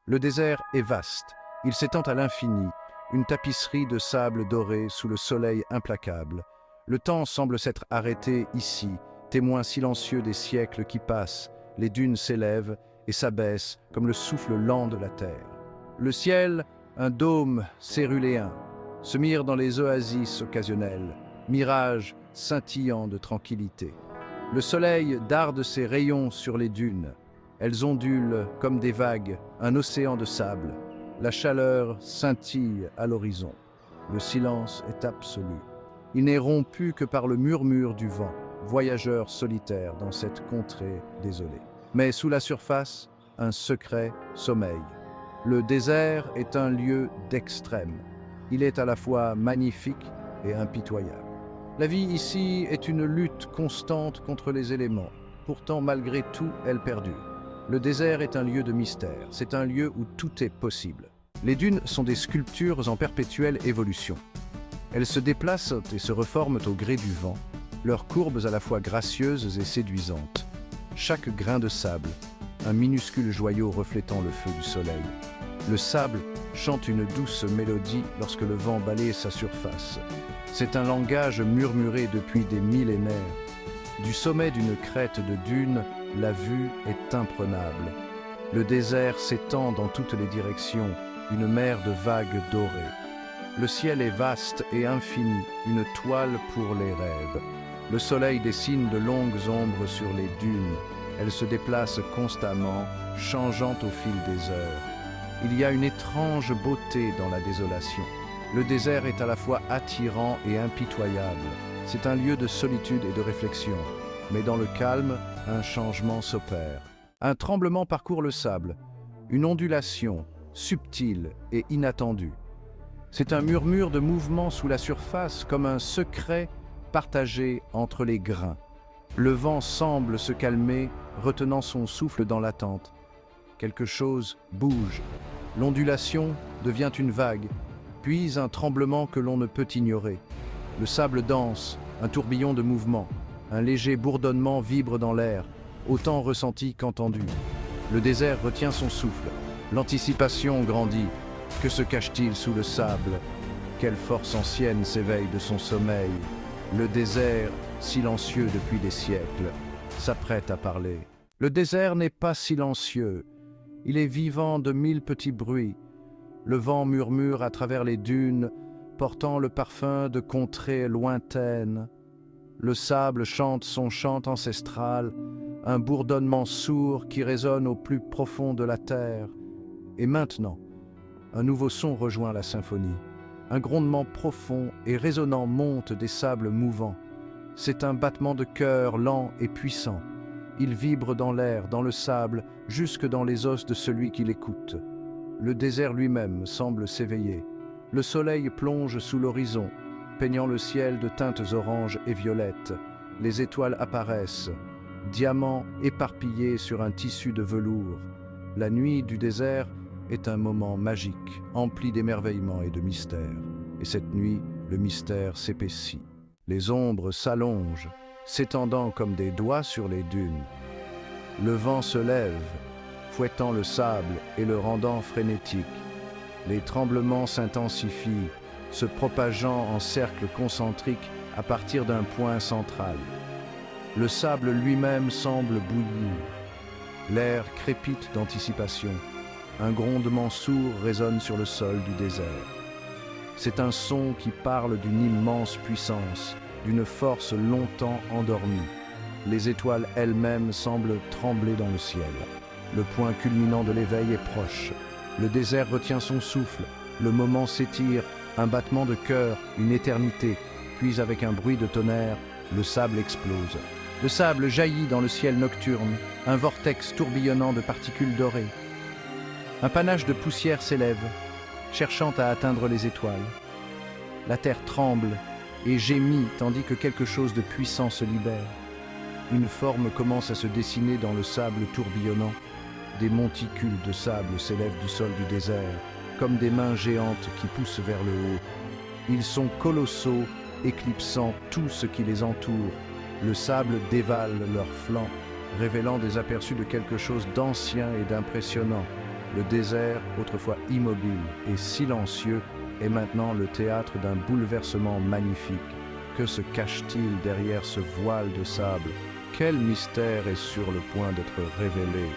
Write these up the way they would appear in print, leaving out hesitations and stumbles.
Le désert est vaste, il s'étend à l'infini, une tapisserie de sable doré sous le soleil implacable. Le temps semble s'être arrêté ici, témoin silencieux des siècles qui passent. Les dunes s'élèvent et s'abaissent comme le souffle lent de la terre. Le ciel, un dôme céruléen, se mire dans les oasis occasionnelles, mirage scintillant de tranquillité. Le soleil darde ses rayons sur les dunes. Elles ondulent comme des vagues, un océan de sable. La chaleur scintille à l'horizon. Le silence est absolu. Il n'est rompu que par le murmure du vent, voyageur solitaire dans cette contrée désolée. Mais sous la surface, un secret sommeille. Le désert est un lieu d'extrême. Il est à la fois magnifique et impitoyable. La vie ici est une lutte constante contre les éléments. Pourtant, malgré tout, elle perdure. Le désert est un lieu de mystère. C'est un lieu où tout est possible. Les dunes sont des sculptures en perpétuelle évolution. Elles se déplacent et se reforment au gré du vent, leurs courbes à la fois gracieuses et séduisantes. Chaque grain de sable, un minuscule joyau reflétant le feu du soleil. Le sable chante une douce mélodie lorsque le vent balaye sa surface. C'est un langage murmuré depuis des millénaires. Du sommet d'une crête de dune, la vue est imprenable. Le désert s'étend dans toutes les directions, une mer de vagues dorées. Le ciel est vaste et infini, une toile pour les rêves. Le soleil dessine de longues ombres sur les dunes. Elles se déplacent constamment, changeant au fil des heures. Il y a une étrange beauté dans la désolation. Le désert est à la fois attirant et impitoyable. C'est un lieu de solitude et de réflexion. Mais dans le calme, un changement s'opère. Un tremblement parcourt le sable, une ondulation subtile et inattendue. C'est un murmure de mouvement sous la surface, comme un secret partagé entre les grains. Le vent semble se calmer, retenant son souffle dans l'attente. Quelque chose bouge. L'ondulation devient une vague, puis un tremblement que l'on ne peut ignorer. Le sable danse, un tourbillon de mouvement. Un léger bourdonnement vibre dans l'air, autant ressenti qu'entendu. Le désert retient son souffle. L'anticipation grandit. Que se cache-t-il sous le sable? Quelle force ancienne s'éveille de son sommeil? Le désert, silencieux depuis des siècles, s'apprête à parler. Le désert n'est pas silencieux. Il est vivant de mille petits bruits. Le vent murmure à travers les dunes, portant le parfum de contrées lointaines. Le sable chante son chant ancestral, un bourdonnement sourd qui résonne au plus profond de la terre. Et maintenant, un nouveau son rejoint la symphonie. Un grondement profond et résonnant monte des sables mouvants. C'est un battement de cœur lent et puissant. Il vibre dans l'air, dans le sable, jusque dans les os de celui qui l'écoute. Le désert lui-même semble s'éveiller. Le soleil plonge sous l'horizon, peignant le ciel de teintes oranges et violettes. Les étoiles apparaissent, diamants éparpillés sur un tissu de velours. La nuit du désert est un moment magique, empli d'émerveillement et de mystère. Et cette nuit, le mystère s'épaissit. Les ombres s'allongent, s'étendant comme des doigts sur les dunes. Le vent se lève, fouettant le sable et le rendant frénétique. Les tremblements s'intensifient, se propageant en cercles concentriques à partir d'un point central. Le sable lui-même semble bouillir. L'air crépite d'anticipation. Un grondement sourd résonne sur le sol du désert. C'est un son qui parle d'une immense puissance, d'une force longtemps endormie. Les étoiles elles-mêmes semblent trembler dans le ciel. Le point culminant de l'éveil est proche. Le désert retient son souffle. Le moment s'étire. Un battement de cœur, une éternité, puis avec un bruit de tonnerre, le sable explose. Le sable jaillit dans le ciel nocturne, un vortex tourbillonnant de particules dorées. Un panache de poussière s'élève, cherchant à atteindre les étoiles. La terre tremble et gémit tandis que quelque chose de puissant se libère. Une forme commence à se dessiner dans le sable tourbillonnant. Des monticules de sable s'élèvent du sol du désert, comme des mains géantes qui poussent vers le haut. Ils sont colossaux, éclipsant tout ce qui les entoure. Le sable dévale leurs flancs, révélant des aperçus de quelque chose d'ancien et d'impressionnant. Le désert, autrefois immobile et silencieux, est maintenant le théâtre d'un bouleversement magnifique. Que se cache-t-il derrière ce voile de sable? Quel mystère est sur le point d'être révélé?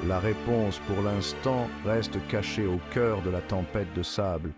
La réponse, pour l'instant, reste cachée au cœur de la tempête de sable.